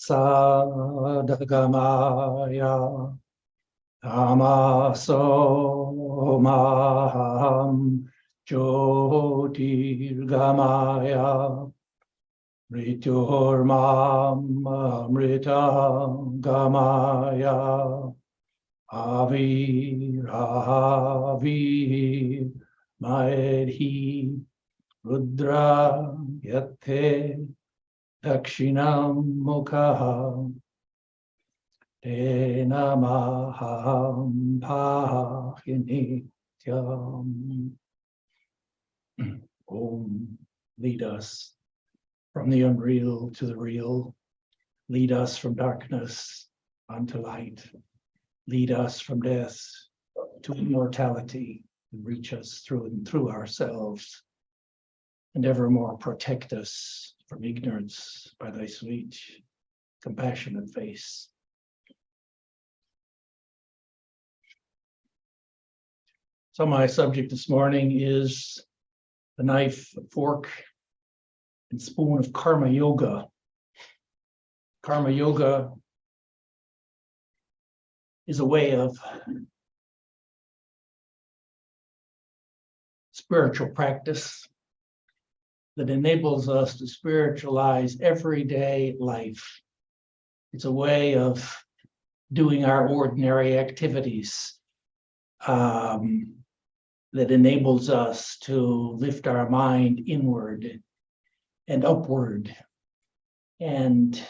Sadagamaya Tamaso Maham Jyotirgamaya Mrityurmam Amritagamaya Aviravir Maedhi Rudra Yate Dakshinam Mukha Te Namaham Pahinityam. Om, lead us from the unreal to the real. Lead us from darkness unto light. Lead us from death to immortality, and reach us through and through ourselves, and evermore protect us from ignorance by thy sweet, compassionate face. So my subject this morning is the knife, fork, and spoon of karma yoga. Karma yoga is a way of spiritual practice that enables us to spiritualize everyday life. It's a way of doing our ordinary activities that enables us to lift our mind inward and upward, and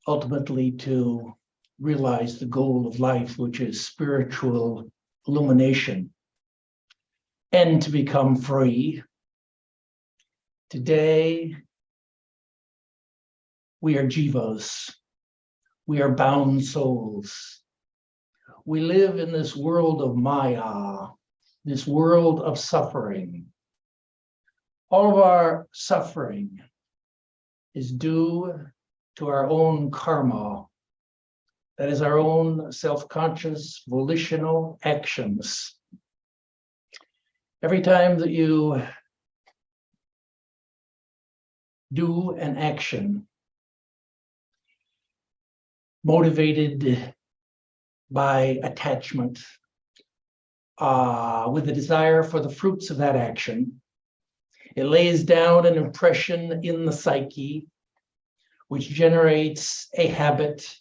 ultimately to realize the goal of life, which is spiritual illumination, and to become free. Today, we are jivas. We are bound souls. We live in this world of Maya, this world of suffering. All of our suffering is due to our own karma. That is our own self-conscious, volitional actions. Every time that you do an action motivated by attachment, with a desire for the fruits of that action, it lays down an impression in the psyche, which generates a habit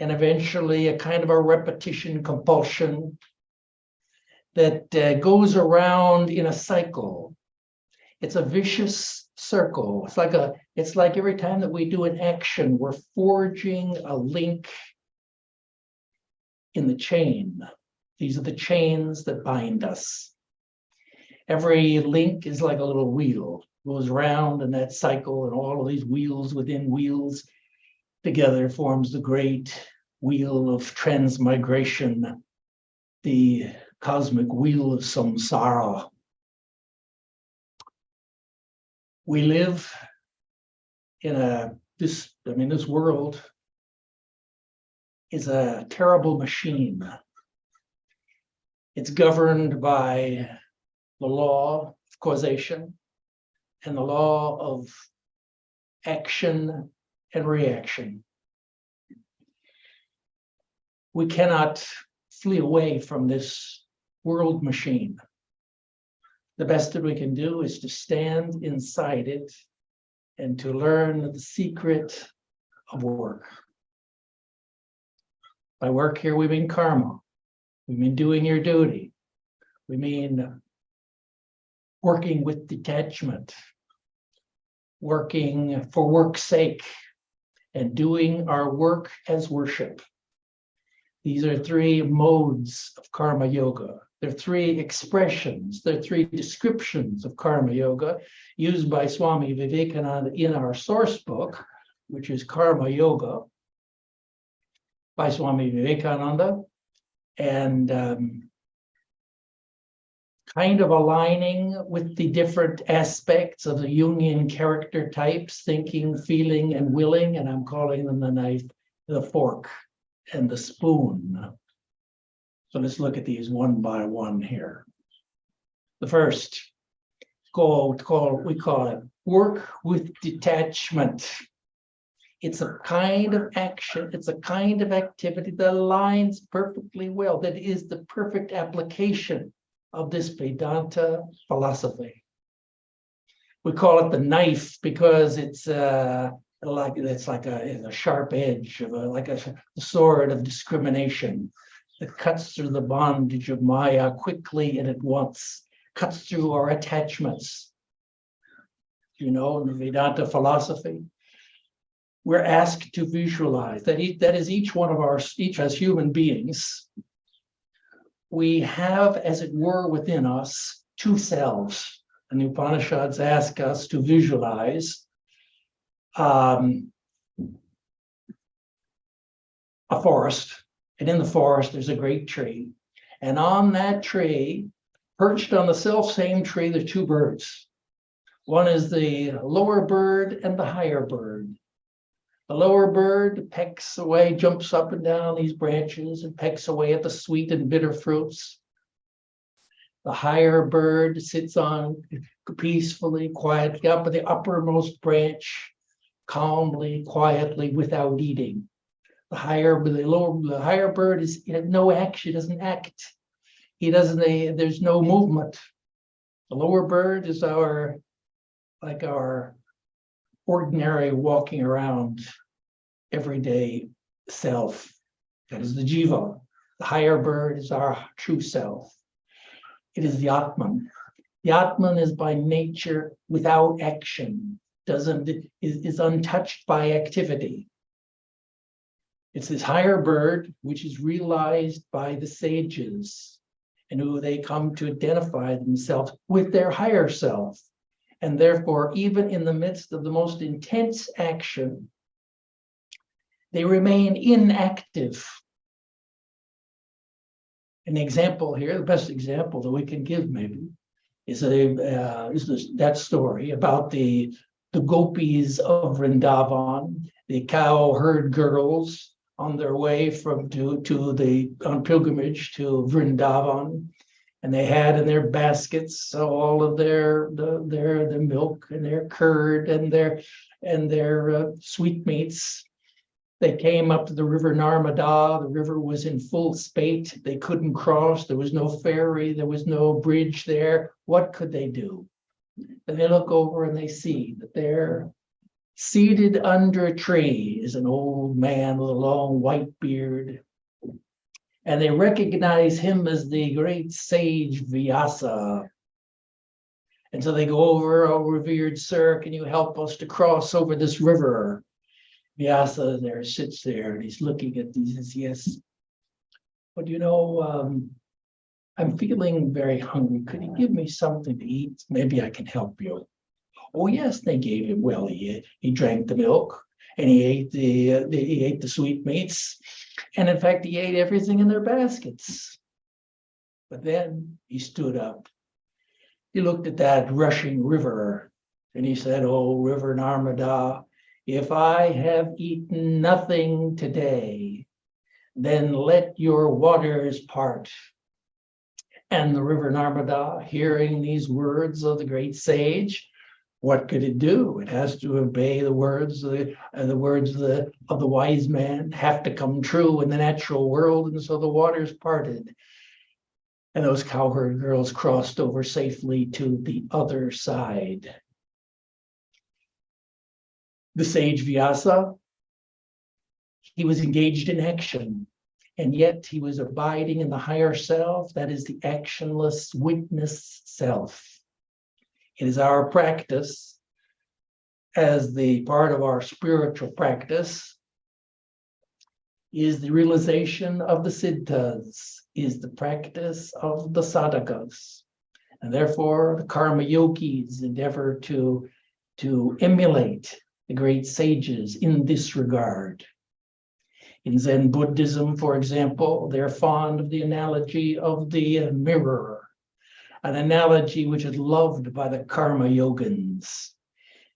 and eventually a kind of a repetition compulsion that goes around in a cycle. It's a vicious circle. It's like every time that we do an action, we're forging a link in the chain. These are the chains that bind us. Every link is like a little wheel, goes around in that cycle, and all of these wheels within wheels together forms the great wheel of transmigration, the cosmic wheel of samsara. We live in this world is a terrible machine. It's governed by the law of causation and the law of action and reaction. We cannot flee away from this world machine. The best that we can do is to stand inside it and to learn the secret of work. By work here, we mean karma. We mean doing your duty. We mean working with detachment, working for work's sake, and doing our work as worship. These are three modes of karma yoga. They're three expressions, they're three descriptions of karma yoga used by Swami Vedarupananda in our source book, which is Karma Yoga by Swami Vedarupananda, and kind of aligning with the different aspects of the Jungian character types, thinking, feeling, and willing, and I'm calling them the knife, the fork, and the spoon. So let's look at these one by one here. The first, we call it work with detachment. It's a kind of action, it's a kind of activity that aligns perfectly well, that is the perfect application of this Vedanta philosophy. We call it the knife because it's like a sharp edge of like a sword of discrimination that cuts through the bondage of Maya quickly and at once, cuts through our attachments. You know, in the Vedanta philosophy, we're asked to visualize that each one of each as human beings, we have, as it were, within us, two selves. And the Upanishads ask us to visualize a forest. And in the forest, there's a great tree. And on that tree, perched on the self-same tree, there are two birds. One is the lower bird and the higher bird. The lower bird pecks away, jumps up and down these branches and pecks away at the sweet and bitter fruits. The higher bird sits on peacefully, quietly up at the uppermost branch, calmly, quietly, without eating. The higher bird is in no action, doesn't act. There's no movement. The lower bird is our ordinary walking around everyday self. That is the jiva. The higher bird is our true self. It is the Atman. The Atman is by nature without action, is untouched by activity. It's this higher bird which is realized by the sages, and who they come to identify themselves with their higher self. And therefore, even in the midst of the most intense action, they remain inactive. An example here, the best example that we can give maybe, is that story about the gopis of Vrindavan, the cow herd girls on their way on pilgrimage to Vrindavan, and they had in their baskets all of their milk and their curd and their sweetmeats. They came up to the river Narmada. The river was in full spate. They couldn't cross. There was no ferry. There was no bridge there. What could they do? And they look over and they see that there, seated under a tree, is an old man with a long white beard. And they recognize him as the great sage Vyasa. And so they go over, "Oh, revered sir, can you help us to cross over this river?" Vyasa sits there and he's looking at these and says, "Yes, but I'm feeling very hungry. Could you give me something to eat? Maybe I can help you." "Oh yes," they gave him. Well, he drank the milk and he ate the sweetmeats, and in fact he ate everything in their baskets. But then he stood up. He looked at that rushing river and he said, "Oh, River Narmada, if I have eaten nothing today, then let your waters part." And the river Narmada, hearing these words of the great sage, what could it do? It has to obey the words of the wise man, have to come true in the natural world, and so the waters parted. And those cowherd girls crossed over safely to the other side. The sage Vyasa, he was engaged in action, and yet he was abiding in the higher self, that is the actionless witness self. It is our practice, as the part of our spiritual practice, is the realization of the siddhas, is the practice of the sadhakas. And therefore, the karma yogis endeavor to emulate the great sages in this regard. In Zen Buddhism, for example, they're fond of the analogy of the mirror, an analogy which is loved by the karma yogins,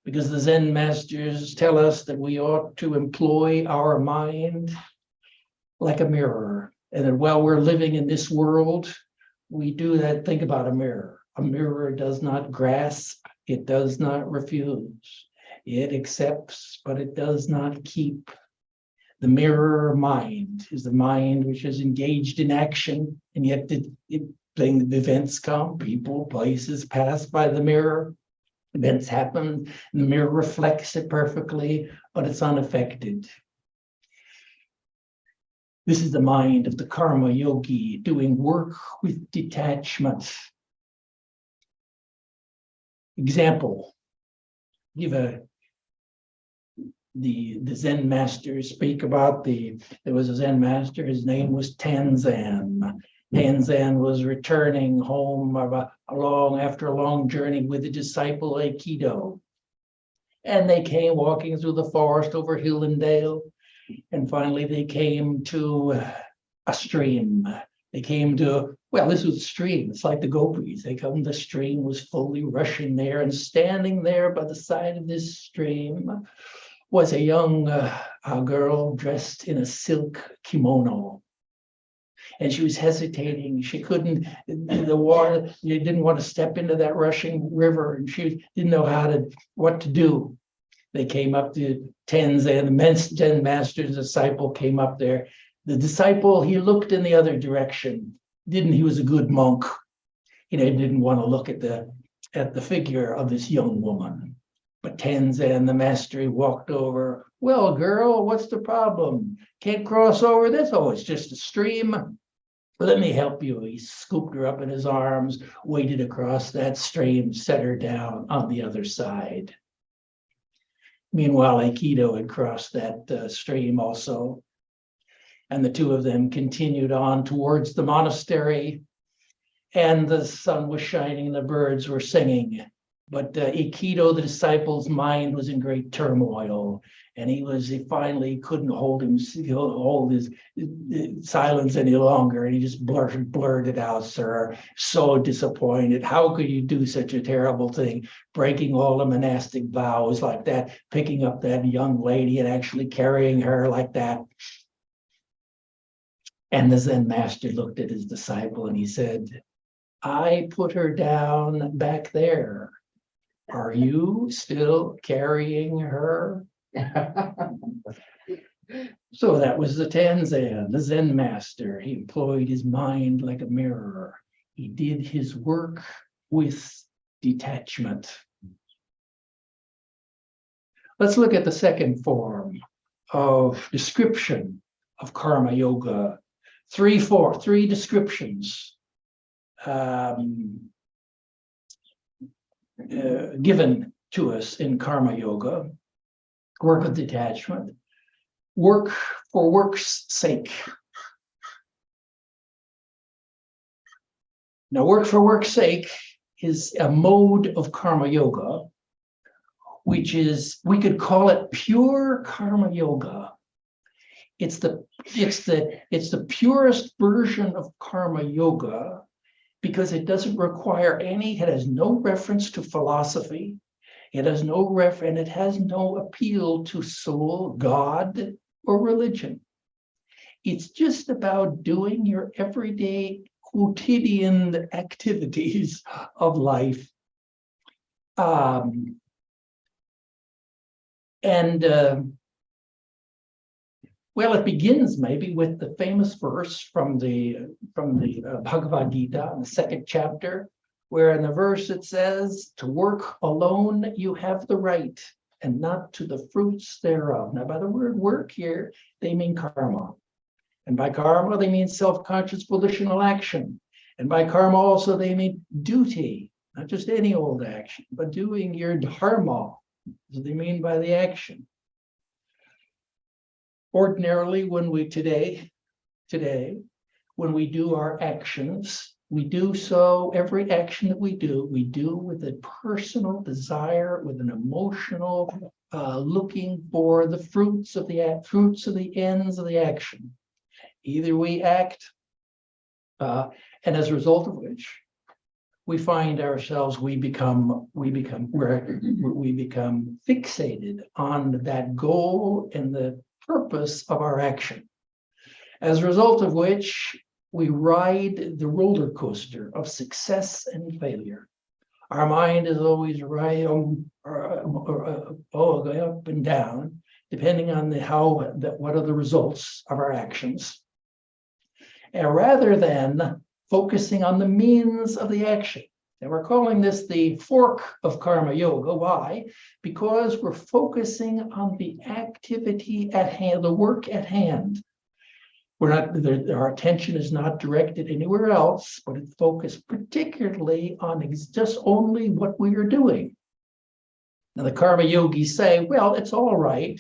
because the Zen masters tell us that we ought to employ our mind like a mirror, and that while we're living in this world, we do that. Think about a mirror. A mirror does not grasp, it does not refuse. It accepts, but it does not keep. The mirror mind is the mind which is engaged in action, and yet events come, people, places pass by the mirror, events happen, and the mirror reflects it perfectly, but it's unaffected. This is the mind of the karma yogi doing work with detachment. Example, the Zen masters speak about there was a Zen master, his name was Tanzan. Tanzan was returning home after a long journey with a disciple Aikido. And they came walking through the forest over hill and dale. And finally they came to a stream. They came to, this was a stream. It's like the gopis. The stream was fully rushing there, and standing there by the side of this stream was a young girl dressed in a silk kimono. And she was hesitating. She couldn't, the water, she didn't want to step into that rushing river, and she didn't know what to do. They came up to Tanzan, the Zen master's disciple came up there. The disciple, he looked in the other direction. He was a good monk. He didn't want to look at the figure of this young woman. But Tanzan, the master, he walked over. Well, girl, what's the problem? Can't cross over this? Oh, it's just a stream. Let me help you. He scooped her up in his arms, waded across that stream, set her down on the other side. Meanwhile, Aikido had crossed that stream also. And the two of them continued on towards the monastery. And the sun was shining, the birds were singing. But Aikido, the disciple's mind was in great turmoil. And he finally couldn't hold his silence any longer. And he just blurted out, sir, so disappointed. How could you do such a terrible thing? Breaking all the monastic vows like that, picking up that young lady and actually carrying her like that. And the Zen master looked at his disciple and he said, I put her down back there. Are you still carrying her? So that was the Tanzan, the Zen master. He employed his mind like a mirror. He did his work with detachment. Let's look at the second form of description of karma yoga. Three descriptions given to us in karma yoga. Work of detachment, work for work's sake. Now, work for work's sake is a mode of karma yoga, which is, we could call it pure karma yoga. It's the purest version of karma yoga because it doesn't require it has no reference to philosophy. It has it has no appeal to soul, God, or religion. It's just about doing your everyday quotidian activities of life. It begins maybe with the famous verse from the Bhagavad Gita, in the second chapter, where in the verse it says, to work alone you have the right, and not to the fruits thereof. Now, by the word work here, they mean karma. And by karma, they mean self-conscious volitional action. And by karma also, they mean duty, not just any old action, but doing your dharma, as they mean by the action. Ordinarily, when we when we do our actions, we do so, every action that we do with a personal desire, with an emotional looking for the fruits of the ends of the action. Either we act, and as a result of which, we find ourselves, we become fixated on that goal and the purpose of our action. As a result of which, we ride the roller coaster of success and failure. Our mind is always going up and down, depending on what are the results of our actions, and rather than focusing on the means of the action. And we're calling this the fork of karma yoga. Why? Because we're focusing on the activity at hand, the work at hand. Our attention is not directed anywhere else, but it's focused particularly on just only what we are doing. Now, the karma yogis say, well, it's all right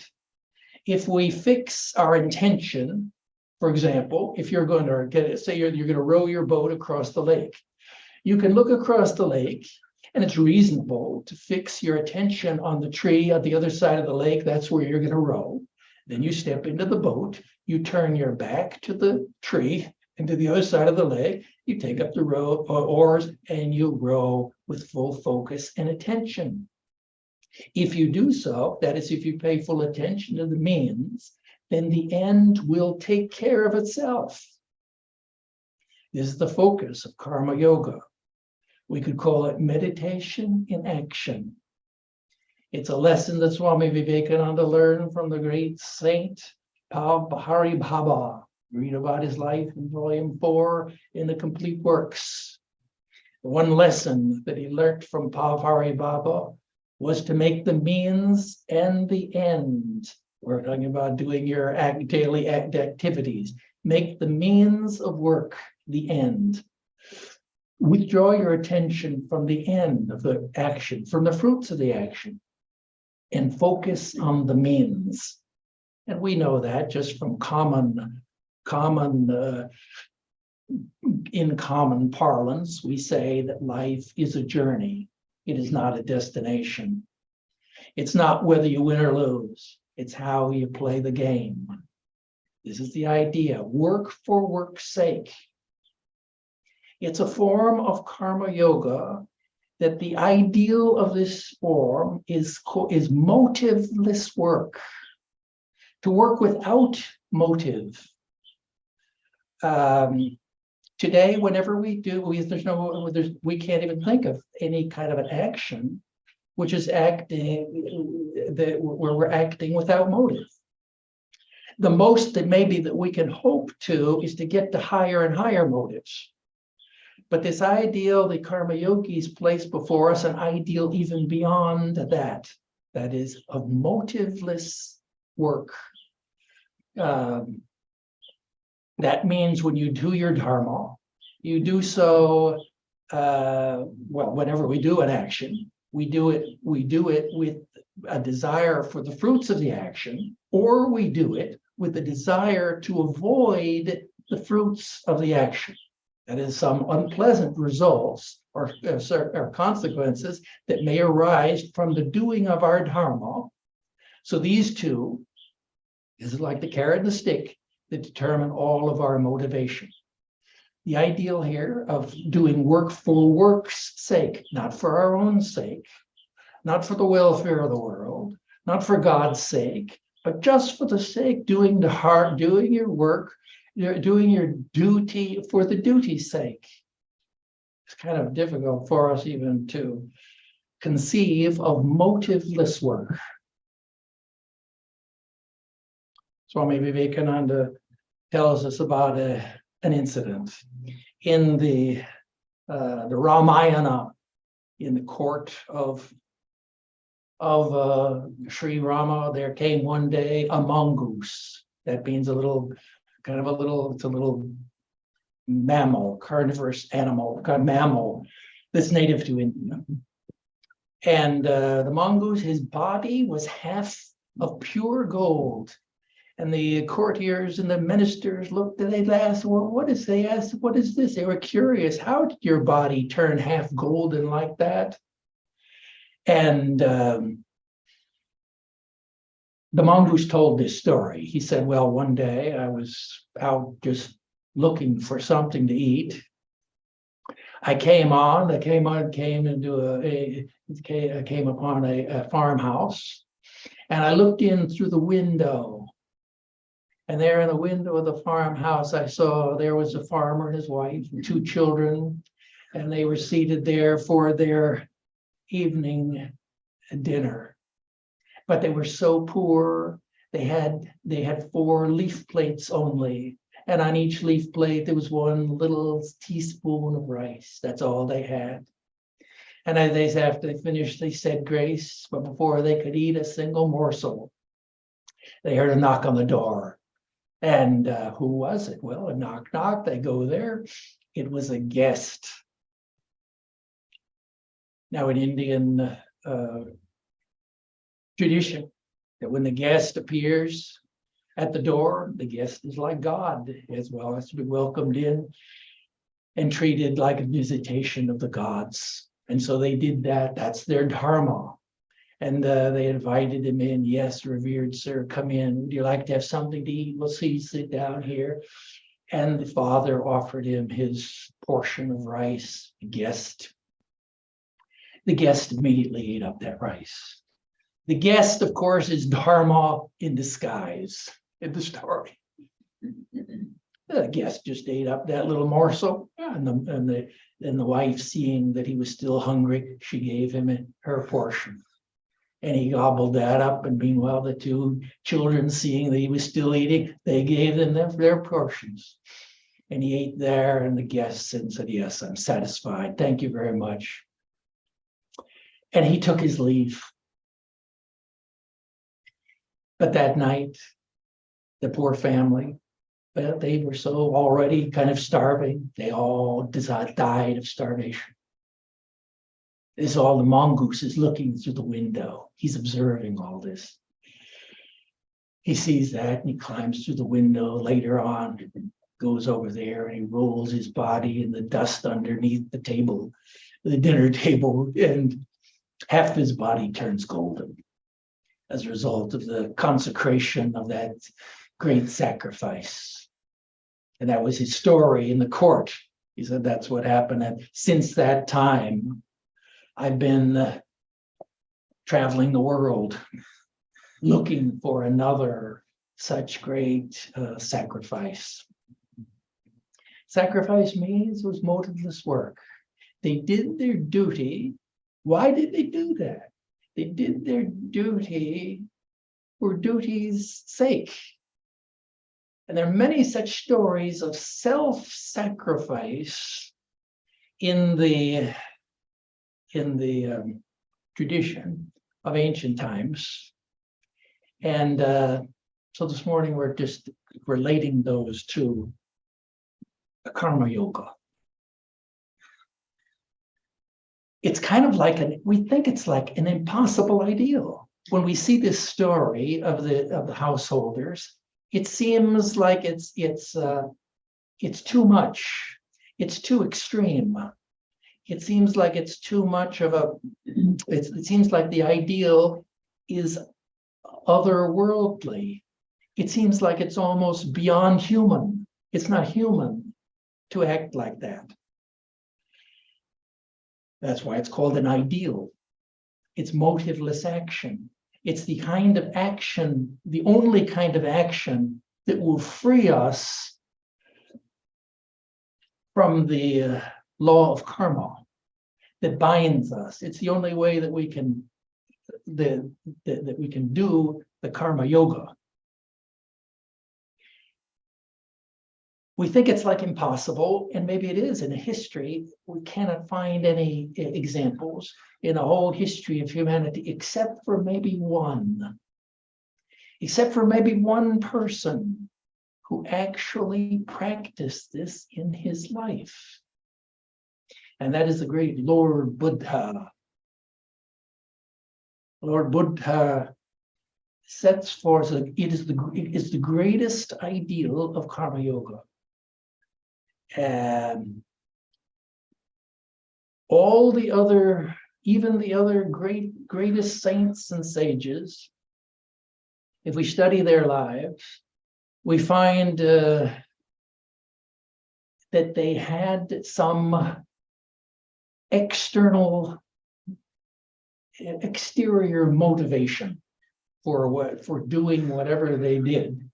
if we fix our intention. For example, if you're going to say you're going to row your boat across the lake, you can look across the lake, and it's reasonable to fix your attention on the tree at the other side of the lake. That's where you're going to row. Then you step into the boat, you turn your back to the tree and to the other side of the lake, you take up the oars and you row with full focus and attention. If you do so, that is, if you pay full attention to the means, then the end will take care of itself. This is the focus of karma yoga. We could call it meditation in action. It's a lesson that Swami Vedarupananda learned from the great saint Hari Baba. Read about his life in volume 4 in the Complete Works. One lesson that he learned from Hari Baba was to make the means and the end. We're talking about doing your daily activities. Make the means of work the end. Withdraw your attention from the end of the action, from the fruits of the action, and focus on the means. And we know that just from in common parlance, we say that life is a journey. It is not a destination. It's not whether you win or lose. It's how you play the game. This is the idea. Work for work's sake. It's a form of karma yoga that the ideal of this form is motiveless work. To work without motive. Today, whenever we do, we can't even think of any kind of an action which is where we're acting without motive. The most that maybe that we can hope to is to get to higher and higher motives. But this ideal, the karma yogis place before us an ideal even beyond that is of motiveless work. That means when you do your dharma, you do so, whenever we do an action, we do it with a desire for the fruits of the action, or we do it with a desire to avoid the fruits of the action. That is, some unpleasant results or consequences that may arise from the doing of our dharma. So these two is like the carrot and the stick that determine all of our motivation. The ideal here of doing work for work's sake, not for our own sake, not for the welfare of the world, not for God's sake, but just for the sake, doing your work, doing your duty for the duty's sake. It's kind of difficult for us even to conceive of motiveless work. Swami Vivekananda tells us about an incident in the Ramayana, in the court of Sri Rama. There came one day a mongoose. That means it's a little mammal, carnivorous animal, mammal that's native to India. And the mongoose, his body was half of pure gold. And the courtiers and the ministers looked and they asked, well, what is this? They were curious. How did your body turn half golden like that? And the mongoose told this story. He said, well, one day I was out just looking for something to eat. I came upon a farmhouse, and I looked in through the window. And there in the window of the farmhouse, I saw there was a farmer and his wife and 2 children, and they were seated there for their evening dinner. But they were so poor, they had 4 leaf plates only. And on each leaf plate, there was 1 little teaspoon of rice. That's all they had. And as after they finished, they said grace, but before they could eat a single morsel, they heard a knock on the door. And who was it? Well, a knock, knock. They go there. It was a guest. Now, in Indian tradition, that when the guest appears at the door, the guest is like God, as well as to be welcomed in and treated like a visitation of the gods. And so they did that. That's their dharma. And they invited him in. Yes, revered sir, come in. Would you like to have something to eat? We'll see you sit down here. And the father offered him his portion of rice. The guest immediately ate up that rice. The guest, of course, is dharma in disguise in the story. The guest just ate up that little morsel, and the wife, seeing that he was still hungry, she gave him her portion. And he gobbled that up, and meanwhile, the 2 children, seeing that he was still eating, they gave them their portions. And he ate there, and the guest said, yes, I'm satisfied. Thank you very much. And he took his leave. But that night, the poor family, they were so already kind of starving. They all died of starvation. This all the mongoose is looking through the window. He's observing all this. He sees that and he climbs through the window later on, and goes over there and he rolls his body in the dust underneath the table, the dinner table, and half his body turns golden as a result of the consecration of that great sacrifice. And that was his story in the court. He said that's what happened. And since that time, I've been traveling the world looking for another such great sacrifice. Sacrifice means it was motiveless work. They did their duty. Why did they do that? They did their duty for duty's sake. And there are many such stories of self-sacrifice in the tradition of ancient times. And so this morning we're just relating those to karma yoga. It's kind of like we think it's like an impossible ideal. When we see this story of the householders, it seems like it's too much. It's too extreme. It seems like it's too much of it seems like the ideal is otherworldly. It seems like it's almost beyond human. It's not human to act like that. That's why it's called an ideal. It's motiveless action. It's the kind of action, the only kind of action that will free us from the law of karma that binds us. It's the only way that we can do the karma yoga. We think it's like impossible, and maybe it is in history. We cannot find any examples in a whole history of humanity, except for maybe one person who actually practiced this in his life. And that is the great Lord Buddha. Lord Buddha sets forth, it is the greatest ideal of karma yoga. And all the other, even the other greatest saints and sages, if we study their lives, we find that they had some external, exterior motivation for doing whatever they did.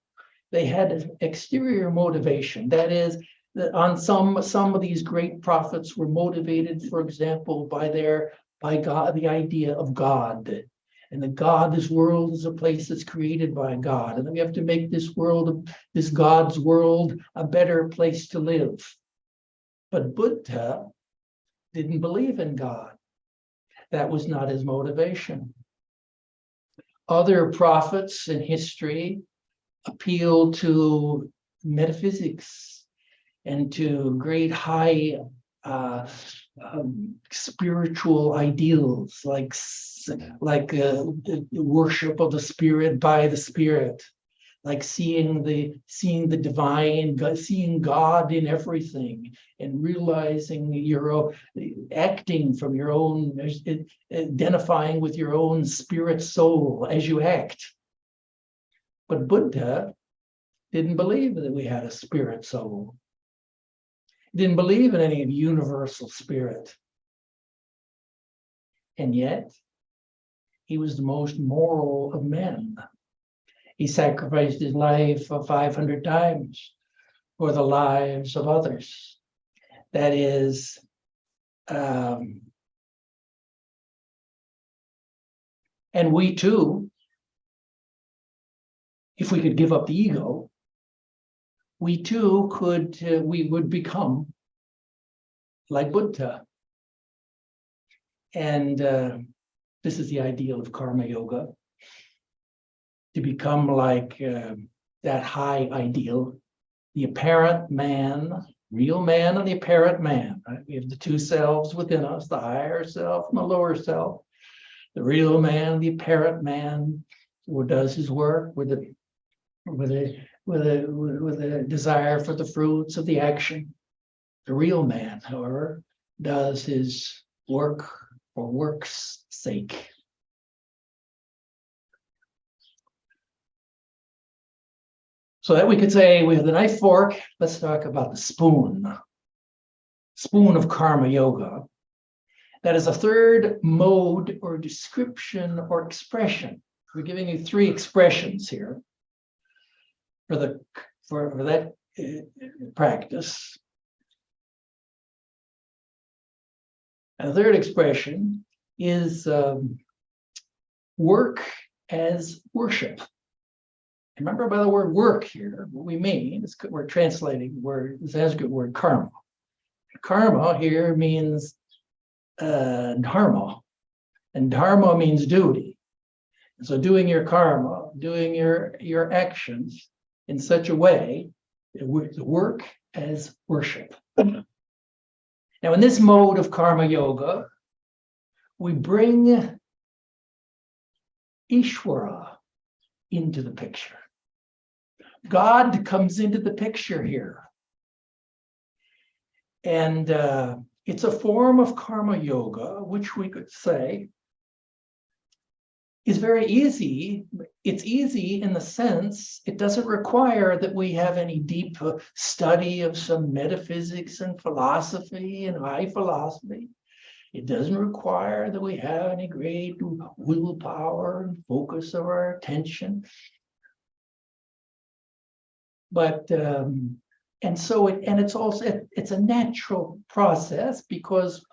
They had an exterior motivation. That is, that on some of these great prophets were motivated, for example, by their by God, the idea of God. And that God, this world is a place that's created by God. And then we have to make this world, this God's world, a better place to live. But Buddha didn't believe in God. That was not his motivation. Other prophets in history appealed to metaphysics and to great high spiritual ideals, like worship of the spirit by the spirit, like seeing the divine, seeing God in everything, and realizing acting from your own, identifying with your own spirit soul as you act. But Buddha didn't believe that we had a spirit soul. He didn't believe in any universal spirit. And yet, he was the most moral of men. He sacrificed his life 500 times for the lives of others. That is, and we too, if we could give up the ego, we too we would become like Buddha. And this is the ideal of karma yoga, to become like that high ideal, the apparent man, real man and the apparent man. Right? We have the two selves within us, the higher self and the lower self. The real man, the apparent man, who does his work with a desire for the fruits of the action. The real man, however, does his work for work's sake. So that we could say we have the knife fork. Let's talk about the spoon of karma yoga. That is a third mode or description or expression. We're giving you three expressions here for that practice. And the third expression is work as worship. Remember, by the word work here, what we mean is we're translating the Sanskrit word karma. Karma here means dharma, and dharma means duty. And so doing your karma, doing your actions in such a way, work as worship. Now, in this mode of karma yoga, we bring Ishvara into the picture. God comes into the picture here. And it's a form of karma yoga, which we could say is very easy. It's easy in the sense it doesn't require that we have any deep study of some metaphysics and philosophy and high philosophy. It doesn't require that we have any great willpower and focus of our attention. But it's a natural process, because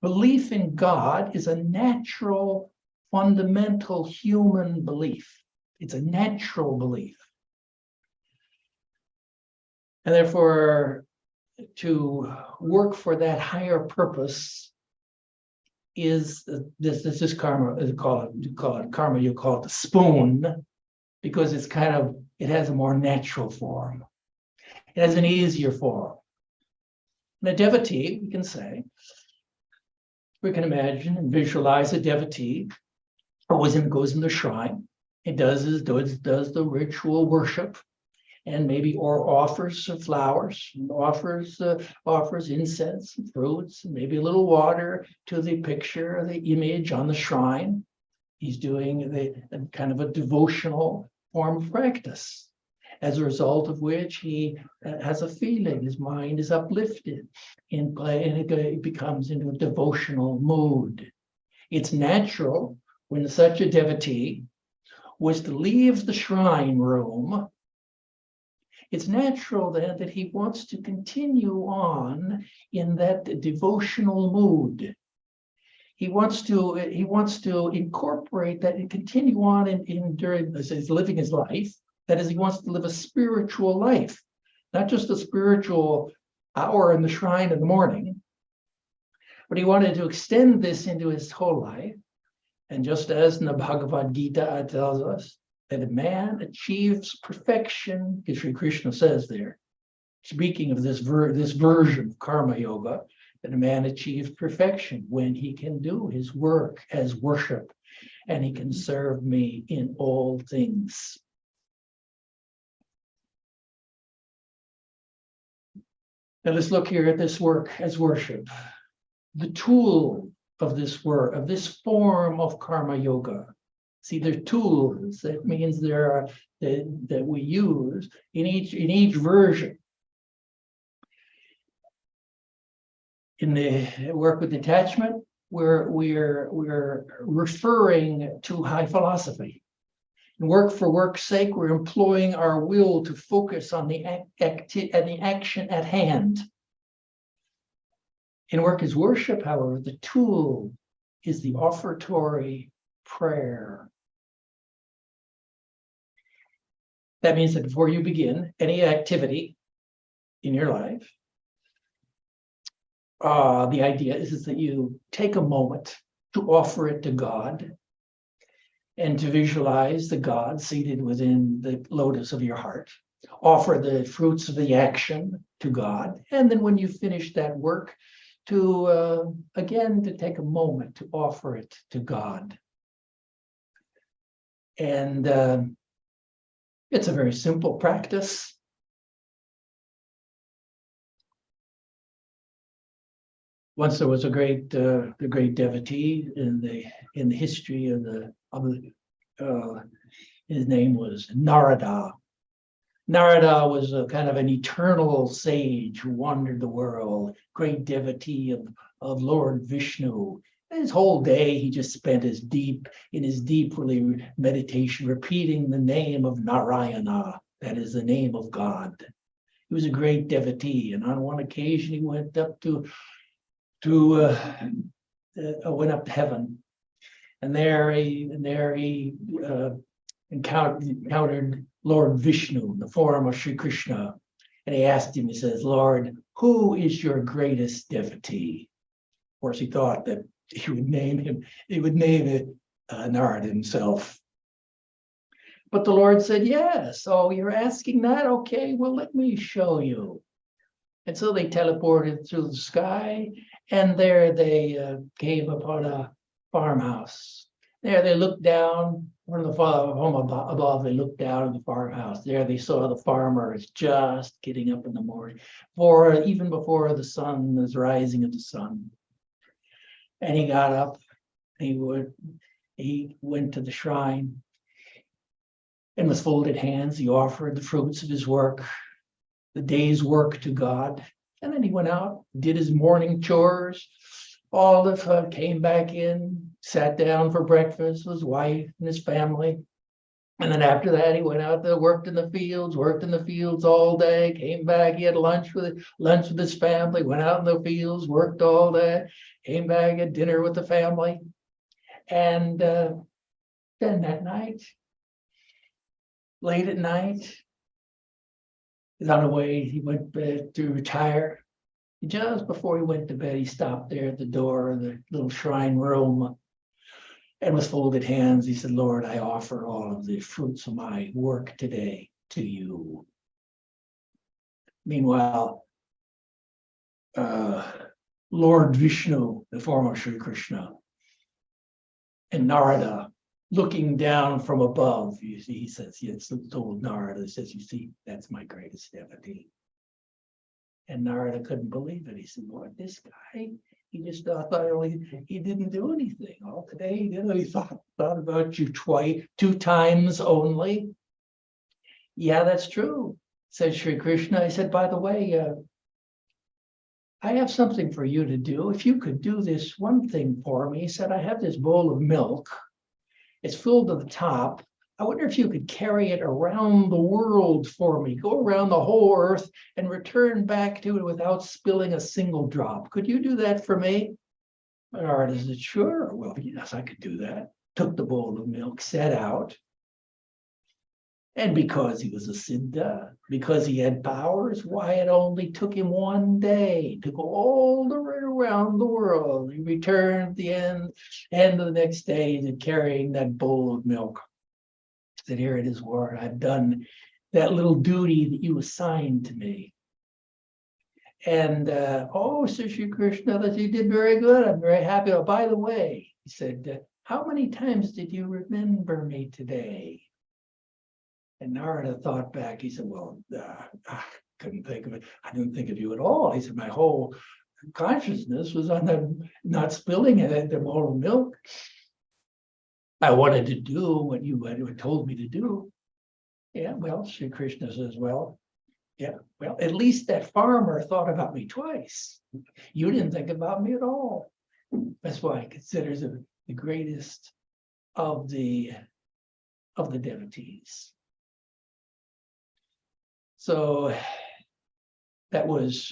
belief in God is a natural, fundamental human belief. It's a natural belief. And therefore, to work for that higher purpose is this karma. You call it karma. You call it the spoon, because it has a more natural form. It has an easier form. And a devotee, we can imagine and visualize a devotee always goes in the shrine. It does the ritual worship, and maybe offers flowers, offers incense and fruits, and maybe a little water to the picture, the image on the shrine. He's doing a kind of a devotional form of practice, as a result of which he has a feeling, his mind is uplifted and it becomes into a devotional mood. It's natural when such a devotee was to leave the shrine room. It's natural then that he wants to continue on in that devotional mood. he wants to incorporate that and continue on during as he's living his life. That is, he wants to live a spiritual life, not just a spiritual hour in the shrine in the morning, but he wanted to extend this into his whole life. And just as in the Bhagavad Gita it tells us that a man achieves perfection, as Sri Krishna says there, speaking of this version of karma yoga, that a man achieves perfection when he can do his work as worship and he can serve me in all things. Now let's look here at this work as worship. The tool of this work, of this form of karma yoga. See, they're tools. That means there are that we use in each version. In the work with detachment, we're referring to high philosophy. In work for work's sake, we're employing our will to focus on the action at hand. In work as worship, however, the tool is the offertory prayer. That means that before you begin any activity in your life, the idea is that you take a moment to offer it to God and to visualize the God seated within the lotus of your heart. Offer the fruits of the action to God. And then when you finish that work, to take a moment to offer it to God. And it's a very simple practice. Once there was the great devotee in the history his name was Narada. Narada was a kind of an eternal sage who wandered the world, great devotee of Lord Vishnu. And his whole day he just spent in his deep meditation, repeating the name of Narayana, that is the name of God. He was a great devotee, and on one occasion he went up to heaven, and there he encountered Lord Vishnu in the form of Sri Krishna, and he asked him. He says, "Lord, who is your greatest devotee?" Of course, he thought that he would name him. He would name it Narada himself. But the Lord said, "Yes. Oh, you're asking that? Okay. Well, let me show you." And so they teleported through the sky, and there they came upon a farmhouse. There they looked down from above. They looked down at the farmhouse. There they saw the farmers just getting up in the morning, even before the sun was rising of the sun. And he got up. He went to the shrine, and with folded hands, he offered the fruits of his work, the day's work to God. And then he went out, did his morning chores. Came back in, sat down for breakfast with his wife and his family. And then after that, he went out there, worked in the fields all day, came back, he had lunch with his family, went out in the fields, worked all day, came back, had dinner with the family. And then that night, late at night, he's on the way, he went to retire. Just before he went to bed, he stopped there at the door of the little shrine room, and with folded hands, he said, "Lord, I offer all of the fruits of my work today to you." Meanwhile, Lord Vishnu, the form of Sri Krishna, and Narada, looking down from above, he says, "Yes," told Narada, he says, "You see, that's my greatest devotee." And Narada couldn't believe it. He said, "Lord, this guy, he just thought he didn't do anything. All today, he thought about you two times only." "Yeah, that's true," said Sri Krishna. He said, "By the way, I have something for you to do. If you could do this one thing for me," he said, "I have this bowl of milk. It's filled to the top. I wonder if you could carry it around the world for me, go around the whole earth and return back to it without spilling a single drop. Could you do that for me?" And Narada said, sure, well, yes, I could do that. Took the bowl of milk, set out. And because he was a Siddha, because he had powers, why, it only took him one day to go all the way around the world. He returned at the end of the next day to carrying that bowl of milk. He said, here it is, Lord, I've done that little duty that you assigned to me. And, said Shri Krishna, that you did very good. I'm very happy. Oh, by the way, he said, how many times did you remember me today? And Narada thought back. He said, well, I couldn't think of it. I didn't think of you at all. He said, my whole consciousness was on the not spilling it, the bowl of milk. I wanted to do what you had told me to do. Yeah, well, Sri Krishna says, well, yeah, well, at least that farmer thought about me twice. You didn't think about me at all. That's why he considers it the greatest of the devotees. So that was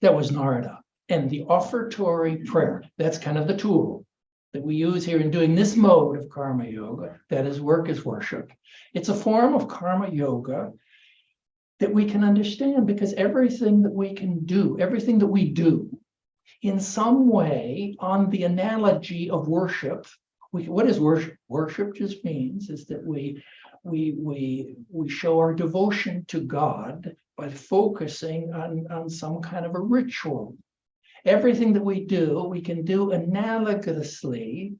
Narada. And the offertory prayer, that's kind of the tool that we use here in doing this mode of karma yoga, that is work is worship. It's a form of karma yoga that we can understand, because everything that we can do, everything that we do in some way on the analogy of worship. What is worship? Worship just means is that we show our devotion to God by focusing on some kind of a ritual. Everything that we do, we can do analogously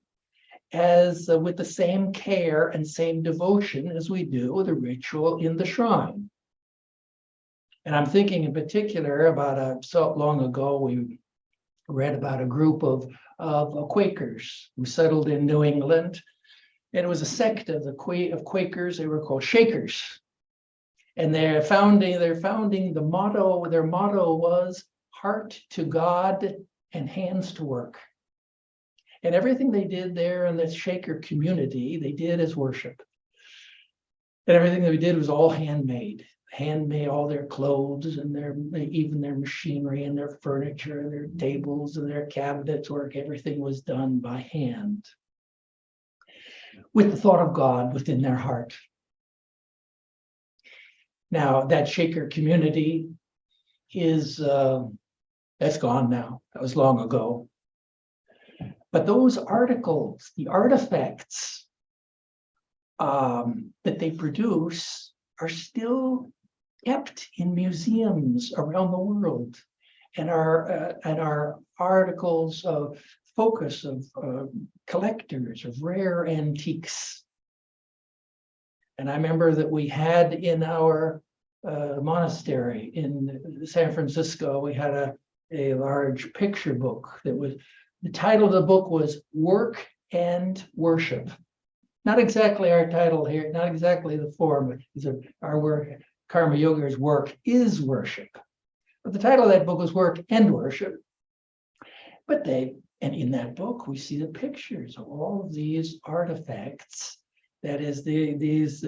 as with the same care and same devotion as we do the ritual in the shrine. And I'm thinking in particular about so long ago, we read about a group of Quakers who settled in New England. And it was a sect of Quakers. They were called Shakers. And their founding, their motto was heart to God and hands to work. And everything they did there in the Shaker community, they did as worship. And everything that we did was all handmade. Handmade, all their clothes and even their machinery and their furniture and their tables and their cabinets work. Everything was done by hand, with the thought of God within their heart. Now, that Shaker community is that's gone now. That was long ago. But those articles, the artifacts that they produce, are still kept in museums around the world, and are articles of focus of collectors of rare antiques. And I remember that we had in our monastery in San Francisco, we had a large picture book that was, the title of the book was Work and Worship. Not exactly our title here, not exactly the form, our work, Karma Yoga's work is worship. But the title of that book was Work and Worship. And in that book, we see the pictures of all of these artifacts, that is these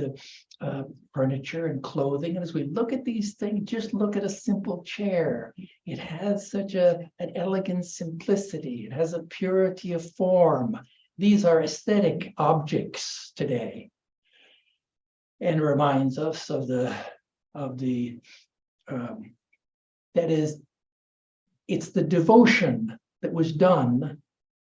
furniture and clothing. And as we look at these things, just look at a simple chair. It has such an elegant simplicity. It has a purity of form. These are aesthetic objects today, and reminds us of that is, it's the devotion that was done,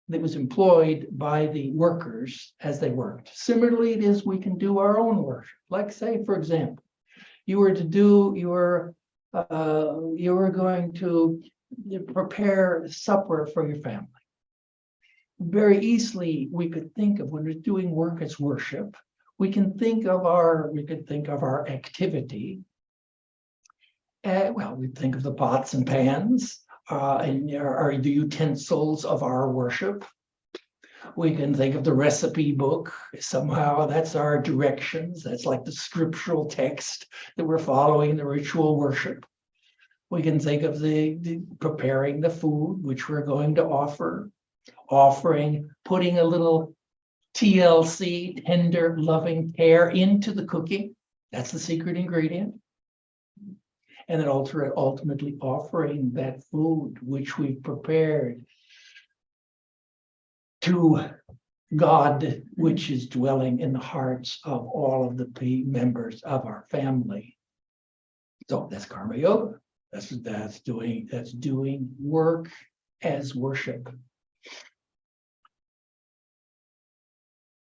that was employed by the workers as they worked. Similarly, it is we can do our own worship. Like, say, for example, you were going to prepare supper for your family. Very easily, we could think of, when we're doing work as worship, we could think of our activity. We think of the pots and pans and are the utensils of our worship. We can think of the recipe book. Somehow that's our directions. That's like the scriptural text that we're following, the ritual worship. We can think of the preparing the food, which we're going to offering, putting a little TLC, tender, loving care, into the cooking. That's the secret ingredient. And then ultimately offering that food which we've prepared to God, which is dwelling in the hearts of all of the members of our family. So that's karma yoga. That's doing work as worship.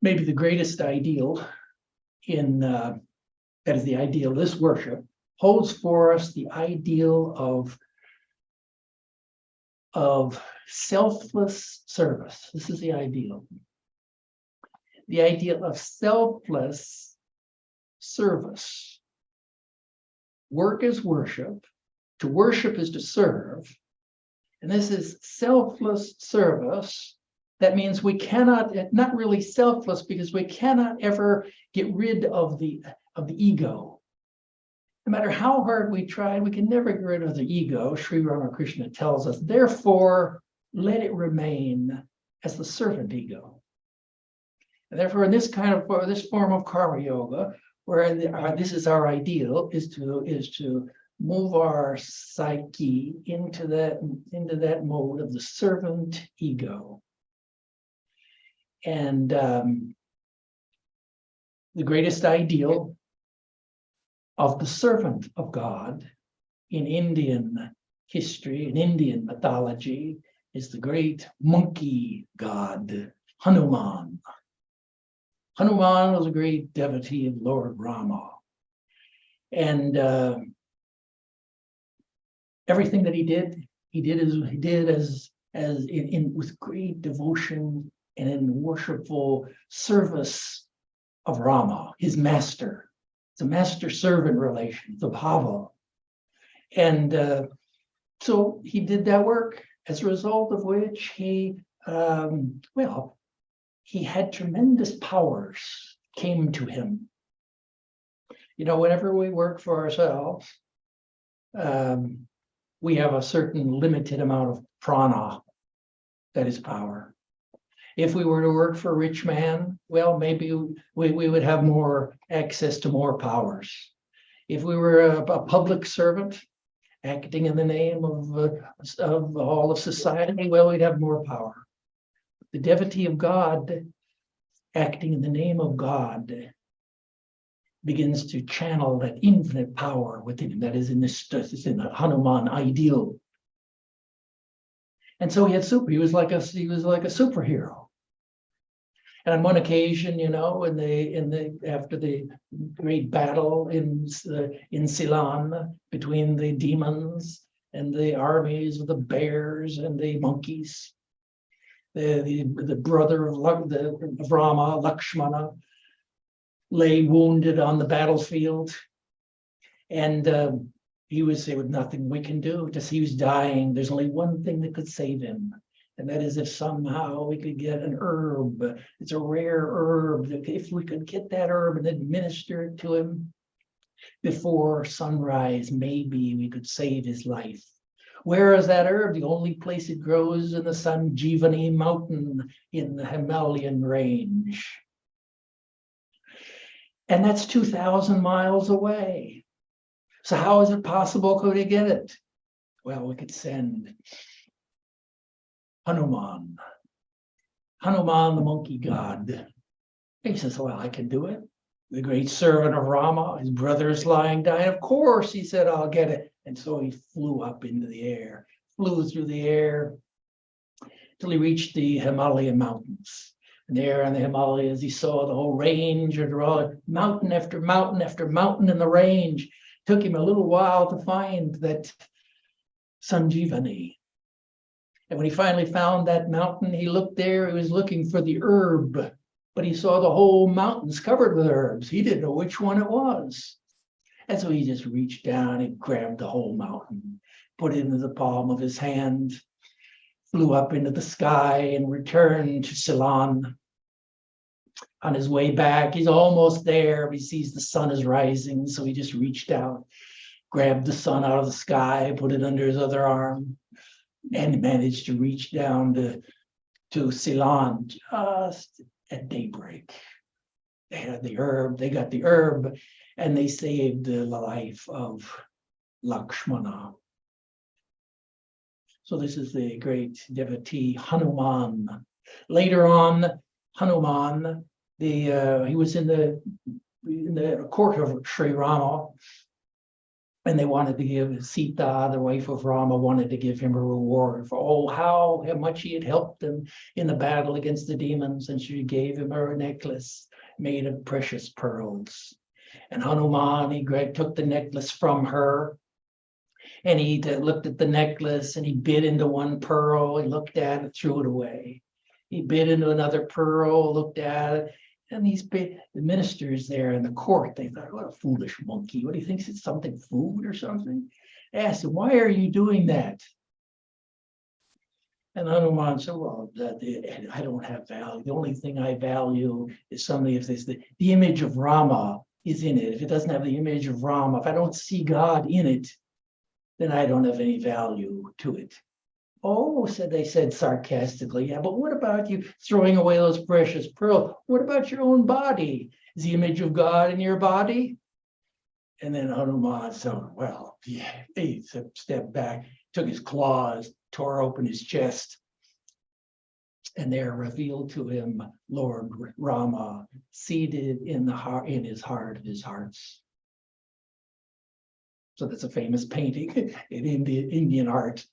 Maybe the greatest ideal in that is the idealist worship holds for us the ideal of selfless service. This is the ideal. The ideal of selfless service. Work is worship. To worship is to serve. And this is selfless service. That means we cannot, not really selfless, because we cannot ever get rid of the ego. No matter how hard we try, we can never get rid of the ego. Sri Ramakrishna tells us, therefore, let it remain as the servant ego. And therefore, in this form of karma yoga, where this is our ideal, is to move our psyche into that mode of the servant ego. And the greatest ideal of the servant of God in Indian history, in Indian mythology, is the great monkey god, Hanuman. Hanuman was a great devotee of Lord Rama. And everything that he did with great devotion and in worshipful service of Rama, his master. It's a master-servant relation, the bhava. And so he did that work, as a result of which he had tremendous powers came to him. You know, whenever we work for ourselves, we have a certain limited amount of prana, that is power. If we were to work for a rich man, well, maybe we would have more access to more powers. If we were a public servant acting in the name of all of society, well, we'd have more power. The devotee of God, acting in the name of God, begins to channel that infinite power within him. That is in the Hanuman ideal. And so he was like a superhero. And on one occasion, you know, after the great battle in Ceylon between the demons and the armies of the bears and the monkeys, the brother of Rama, Lakshmana, lay wounded on the battlefield, and he was there with nothing we can do. Just he was dying. There's only one thing that could save him, and that is if somehow we could get an herb. It's a rare herb. If we could get that herb and administer it to him before sunrise, maybe we could save his life. Where is that herb? The only place it grows in the Sanjeevani mountain in the Himalayan range. And that's 2,000 miles away. So how is it possible could we get it? Well, we could send Hanuman the monkey god. He says, well, I can do it. The great servant of Rama, his brother is lying dying. Of course, he said, I'll get it. And so he flew up into the air, flew through the air till he reached the Himalayan mountains. And there in the Himalayas, he saw the whole range, mountain after mountain after mountain in the range. Took him a little while to find that Sanjeevani. And when he finally found that mountain, he looked there, he was looking for the herb, but he saw the whole mountains covered with herbs. He didn't know which one it was. And so he just reached down and grabbed the whole mountain, put it into the palm of his hand, flew up into the sky and returned to Ceylon. On his way back, he's almost there. He sees the sun is rising, so he just reached out, grabbed the sun out of the sky, put it under his other arm, and managed to reach down to Ceylon just at daybreak. They had the herb, they got the herb, and they saved the life of Lakshmana. So this is the great devotee Hanuman. Later on, Hanuman, he was in the court of Sri Rama, and they wanted to give Sita, the wife of Rama, wanted to give him a reward for how much he had helped them in the battle against the demons, and she gave him a necklace made of precious pearls. And Hanuman, he took the necklace from her, and he looked at the necklace, and he bit into one pearl, he looked at it, threw it away. He bit into another pearl, looked at it, and the ministers there in the court, they thought, what a foolish monkey. What, he thinks it's something food or something? Asked him, why are you doing that? And Hanuman said, well, I don't have value. The only thing I value is something, if the image of Rama is in it. If it doesn't have the image of Rama, if I don't see God in it, then I don't have any value to it. Oh, they said sarcastically, yeah, but what about you throwing away those precious pearls? What about your own body? Is the image of God in your body? And then Hanuman said, well, yeah, he stepped back, took his claws, tore open his chest, and there revealed to him Lord Rama, seated in his heart of his hearts. So that's a famous painting in Indian art.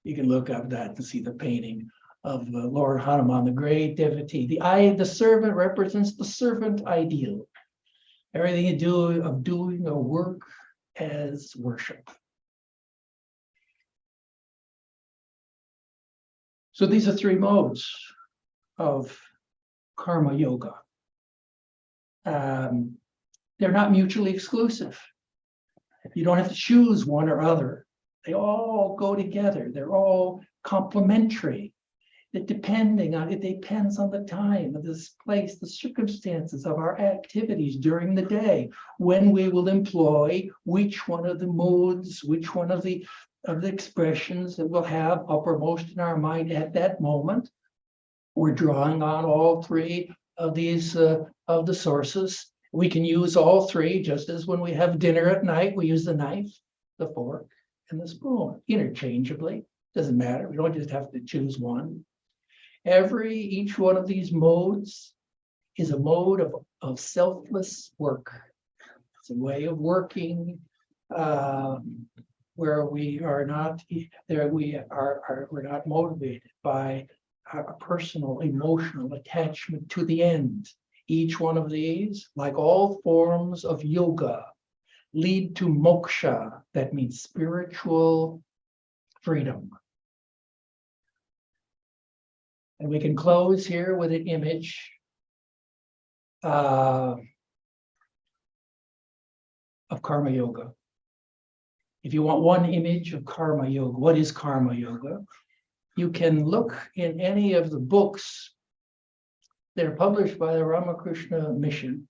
You can look up that to see the painting of Lord Hanuman, the great devotee. The servant represents the servant ideal. Everything you do of doing a work as worship. So these are three modes of karma yoga. They're not mutually exclusive. You don't have to choose one or other. They all go together. They're all complementary. It depends on the time, this place, the circumstances of our activities during the day, when we will employ which one of the modes, which one of the expressions that we'll have uppermost in our mind at that moment. We're drawing on all three of these of the sources. We can use all three, just as when we have dinner at night, we use the knife, the fork, and the spoon interchangeably. Doesn't matter. We don't just have to choose one. Each one of these modes is a mode of selfless work. It's a way of working where we're not motivated by a personal emotional attachment to the end. Each one of these, like all forms of yoga, lead to moksha, that means spiritual freedom. And we can close here with an image of karma yoga. If you want one image of karma yoga, what is karma yoga? You can look in any of the books that are published by the Ramakrishna Mission.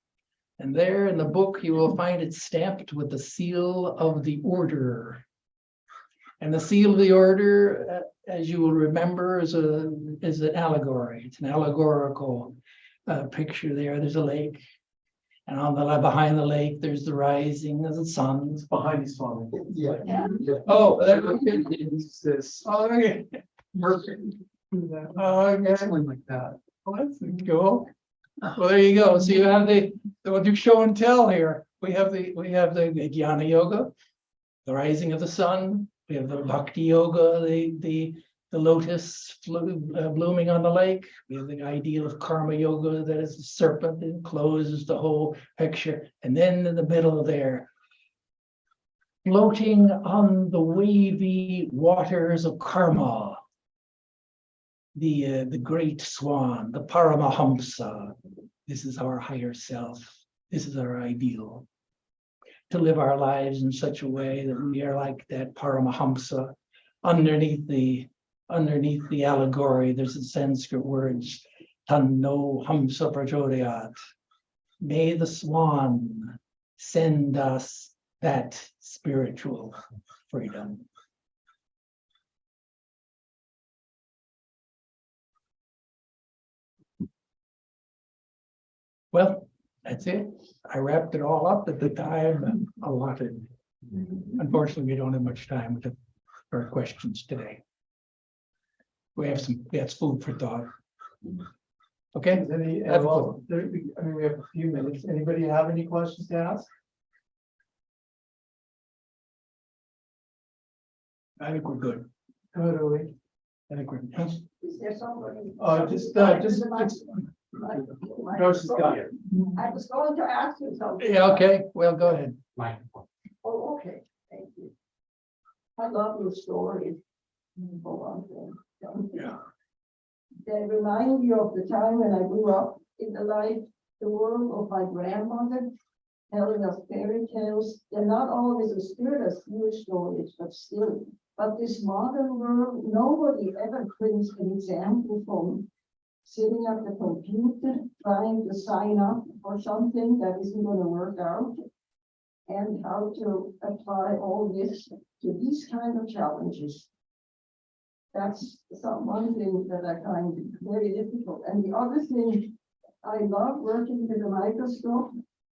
And there in the book, you will find it stamped with the seal of the order. And the seal of the order, as you will remember, is an allegory. It's an allegorical picture there. There's a lake. And behind the lake, there's the rising of the sun. Behind the Swami. Yeah. Oh, that It's this. oh, okay. Perfect. Oh, okay. Something like that. Well, that's cool. Well, there you go. So you have we'll do show and tell here. We have the Jnana Yoga, the rising of the sun. We have the Bhakti Yoga, the lotus blooming on the lake. We have the ideal of Karma Yoga, that is the serpent that encloses the whole picture. And then in the middle there, floating on the wavy waters of karma, the great swan, the Paramahamsa. This is our higher self. This is our ideal. To live our lives in such a way that we are like that Paramahamsa. Underneath the allegory, there's the Sanskrit words, Tanno Hamsa Prachodayat. May the swan send us that spiritual freedom. Well, that's it. I wrapped it all up at the time allotted. Unfortunately, we don't have much time for questions today. We have food for thought. Okay, Does any, That's well, I mean, we have a few minutes. Anybody have any questions to ask? I think we're good. Totally. I think we're, yes. Is there somebody? Just, Doris has got it. I was going to ask you something. Yeah, okay, well, go ahead. Oh, okay, thank you. I love your stories. For one thing. Yeah. They remind you of the time when I grew up in the world of my grandmother, telling us fairy tales. They're not always as good as your stories, but still. But this modern world, nobody ever brings an example from sitting at the computer, trying to sign up for something that isn't going to work out, and how to apply all this to these kind of challenges. That's one thing that I find very difficult. And the other thing, I love working with a microscope,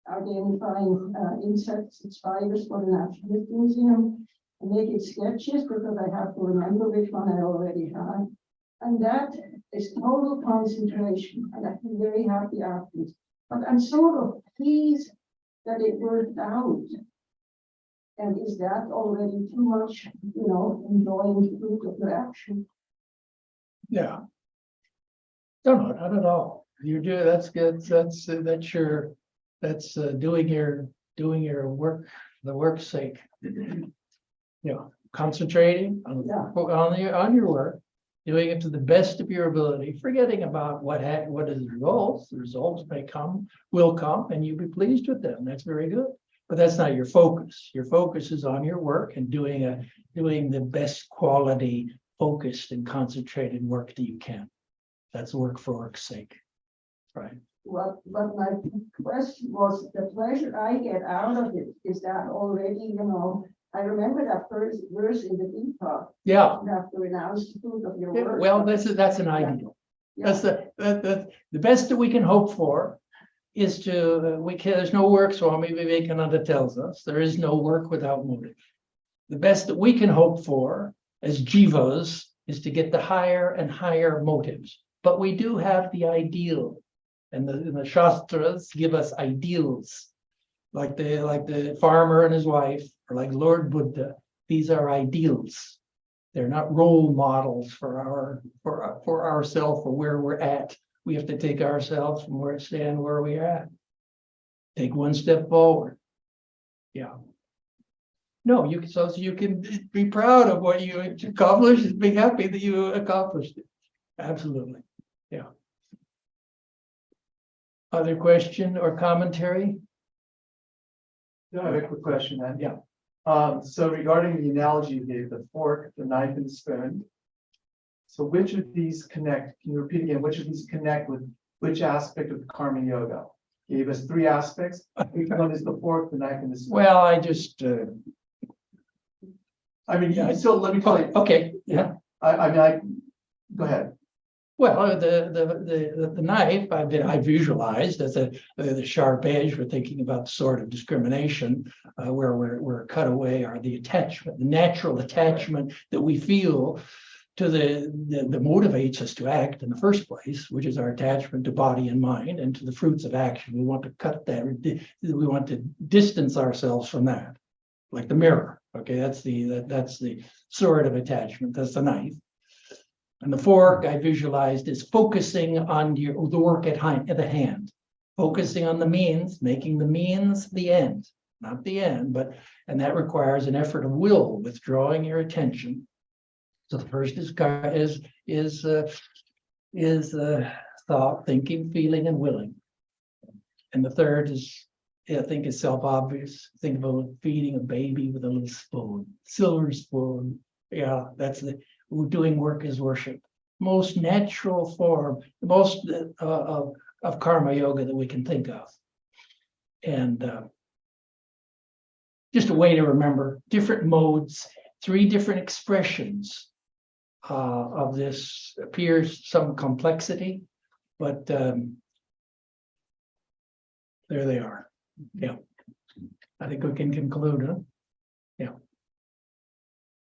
identifying insects and spiders for the Natural Museum, and making sketches because I have to remember which one I already have. And that is total concentration, and I feel very happy afterwards. But I'm sort of pleased that it worked out. And is that already too much, enjoying the fruit of your action? Yeah. No, not at all. You do, that's good. That's doing your work, the work's sake. Concentrating on your work, doing it to the best of your ability, forgetting about what is the results. The results will come, and you'll be pleased with them. That's very good. But that's not your focus. Your focus is on your work and doing the best quality, focused and concentrated work that you can. That's work for work's sake, right? Well, but my question was, the pleasure I get out of it, is that already, I remember that first verse in the Gita. Yeah. You have to renounce the fruit of your work. Well, that's an ideal. Yeah. That's the best that we can hope for. Is there's no work, Swami Vivekananda tells us, there is no work without motive. The best that we can hope for as jivas is to get the higher and higher motives. But we do have the ideal, and the Shastras give us ideals, like the farmer and his wife, or like Lord Buddha. These are ideals. They're not role models for ourselves or where we're at. We have to take ourselves from where we are at. Take one step forward. Yeah. No, you can be proud of what you accomplished and be happy that you accomplished it. Absolutely. Yeah. Other question or commentary? I have a quick question then. Yeah. So regarding the analogy you gave, the fork, the knife, and the spoon. So which of these connect? Can you repeat again? Which of these connect with which aspect of Karma Yoga? You gave us three aspects. Which one is the fork, the knife, and the spoon? Well, I just. So let me tell you. Okay. Yeah. Go ahead. Well, the knife I've visualized as the sharp edge. We're thinking about the sort of discrimination where we're cut away, or the attachment, the natural attachment that we feel to that motivates us to act in the first place, which is our attachment to body and mind, and to the fruits of action. We want to cut that. We want to distance ourselves from that, like the mirror. Okay, that's the sort of attachment. That's the knife. And the fork I visualized is focusing on the work at the hand, focusing on the means, making the means the end, not the end, and that requires an effort of will, withdrawing your attention. So the first is thought, thinking, feeling, and willing. And the third is, I think, is self-obvious. Think of feeding a baby with a little spoon, silver spoon. Yeah, doing work is worship. Most natural form, most of karma yoga that we can think of. And just a way to remember different modes, 3 different expressions of this. Appears some complexity, but there they are. Yeah, I think we can conclude, huh? Yeah.